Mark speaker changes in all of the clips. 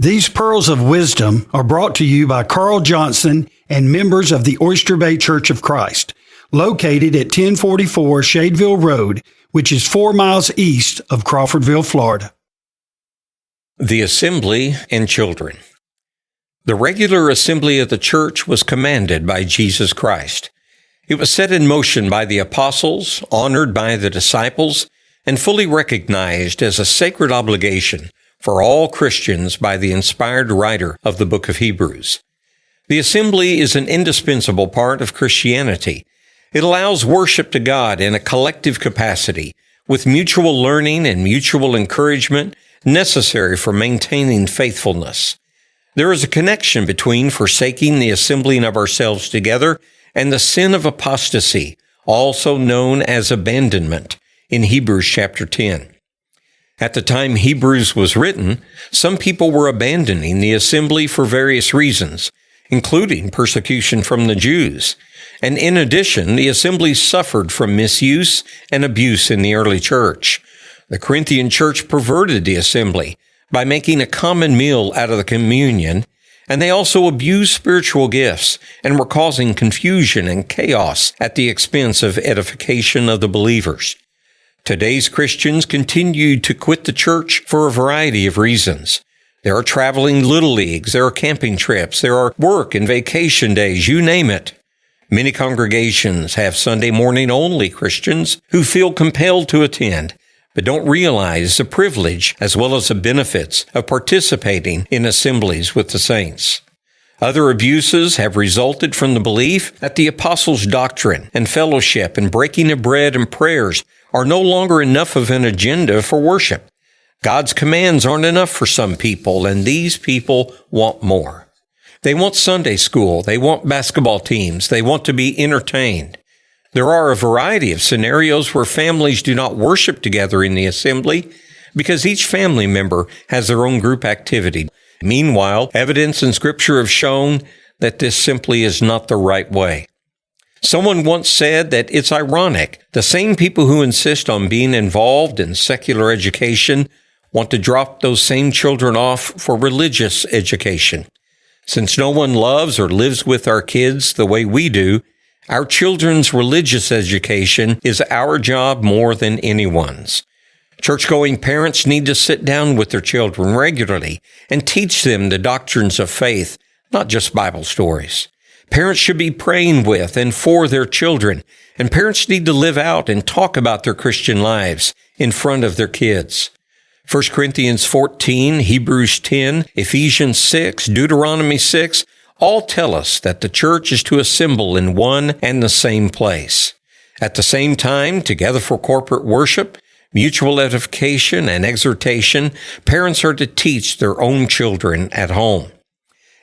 Speaker 1: These pearls of wisdom are brought to you by Carl Johnson and members of the Oyster Bay Church of Christ, located at 1044 Shadeville Road, which is 4 miles east of Crawfordville, Florida.
Speaker 2: The Assembly and Children. The regular assembly of the church was commanded by Jesus Christ. It was set in motion by the apostles, honored by the disciples, and fully recognized as a sacred obligation for all Christians by the inspired writer of the book of Hebrews. The assembly is an indispensable part of Christianity. It allows worship to God in a collective capacity, with mutual learning and mutual encouragement necessary for maintaining faithfulness. There is a connection between forsaking the assembling of ourselves together and the sin of apostasy, also known as abandonment, in Hebrews chapter 10. At the time Hebrews was written, some people were abandoning the assembly for various reasons, including persecution from the Jews. And in addition, the assembly suffered from misuse and abuse in the early church. The Corinthian church perverted the assembly by making a common meal out of the communion, and they also abused spiritual gifts and were causing confusion and chaos at the expense of edification of the believers. Today's Christians continue to quit the church for a variety of reasons. There are traveling little leagues, there are camping trips, there are work and vacation days, you name it. Many congregations have Sunday morning only Christians who feel compelled to attend, but don't realize the privilege as well as the benefits of participating in assemblies with the saints. Other abuses have resulted from the belief that the apostles' doctrine and fellowship and breaking of bread and prayers are no longer enough of an agenda for worship. God's commands aren't enough for some people, and these people want more. They want Sunday school, they want basketball teams, they want to be entertained. There are a variety of scenarios where families do not worship together in the assembly because each family member has their own group activity. Meanwhile, evidence in Scripture have shown that this simply is not the right way. Someone once said that it's ironic. The same people who insist on being involved in secular education want to drop those same children off for religious education. Since no one loves or lives with our kids the way we do, our children's religious education is our job more than anyone's. Church-going parents need to sit down with their children regularly and teach them the doctrines of faith, not just Bible stories. Parents should be praying with and for their children, and parents need to live out and talk about their Christian lives in front of their kids. 1 Corinthians 14, Hebrews 10, Ephesians 6, Deuteronomy 6, all tell us that the church is to assemble in one and the same place. At the same time, together for corporate worship, mutual edification, and exhortation, parents are to teach their own children at home.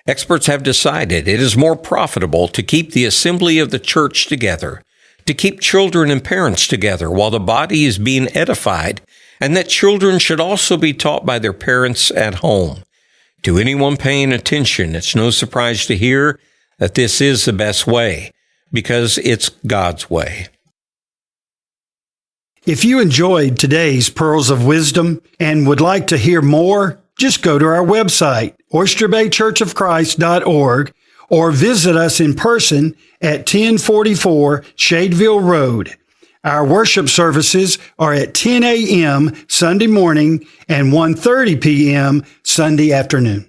Speaker 2: Experts have decided it is more profitable to keep the assembly of the church together, to keep children and parents together while the body is being edified, and that children should also be taught by their parents at home. To anyone paying attention, it's no surprise to hear that this is the best way, because it's God's way.
Speaker 1: If you enjoyed today's Pearls of Wisdom and would like to hear more, just go to our website, oysterbaychurchofchrist.org, or visit us in person at 1044 Shadeville Road. Our worship services are at 10 a.m. Sunday morning and 1:30 p.m. Sunday afternoon.